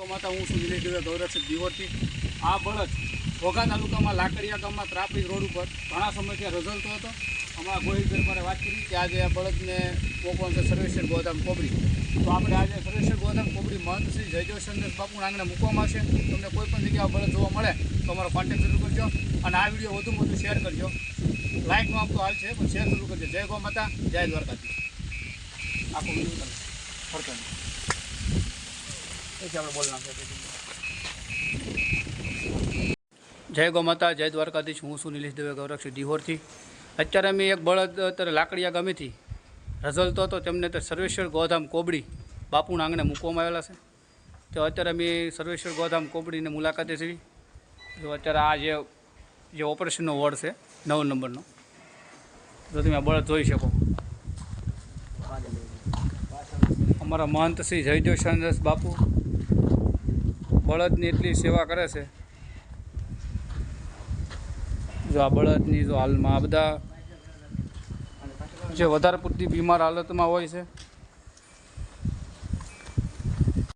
માતા હું છું નિલેશ દવે ગૌરક્ષક દિહોરથી. આ બળદ ઘોઘા તાલુકામાં લાકડિયા ગામમાં ટ્રાફિક રોડ ઉપર ઘણા સમયથી રઝળતો હતો. હમણાં ગોહિલભાઈ મારે વાત કરી કે આજે આ બળદને પોકવાનું છે સર્વેશ્વર ગોધામ કોબડી. તો આપણે આજે સર્વેશ્વર ગોધામ કોબડી મહંત શ્રી જયદેવચંદ્ર બાપુના આંગણે મૂકવામાં આવશે. તમને કોઈ પણ જગ્યાએ બળદ જોવા મળે તો અમારો કોન્ટેક્ટ જરૂર કરજો અને આ વિડીયો વધુમાં વધુ શેર કરજો. લાઇકનો આપતો હાલ છે પણ શેર જરૂર કરજો. જય ગો માતા, જય દ્વારકાધીશ. આખો વિડીયો ફરતો આપણે બોલ નાખીએ. જય ગો માતા, જય દ્વારકાધીશ. હું છું નિલેશ દવે ગૌરક્ષક દિહોરથી. અત્યારે અમે એક બળદ અત્યારે લાકડિયા ગામેથી રઝળતો હતો તેમને તો સર્વેશ્વર ગોધામ કોબડી બાપુના આંગણે મૂકવામાં આવેલા છે. તો અત્યારે અમે સર્વેશ્વર ગોધામ કોબડીને મુલાકાતે છીએ. જો અત્યારે આ જે ઓપરેશનનો વોર્ડ છે 9 નંબરનો, જો તમે આ બળદ જોઈ શકો. અમારા મહંત શ્રી જયદેવચંદ્ર બાપુ બળદની એટલી સેવા કરે છે. જો આ બળદની જો હાલમાં આ બધા જે વધારે પૂરતી બીમાર હાલતમાં હોય છે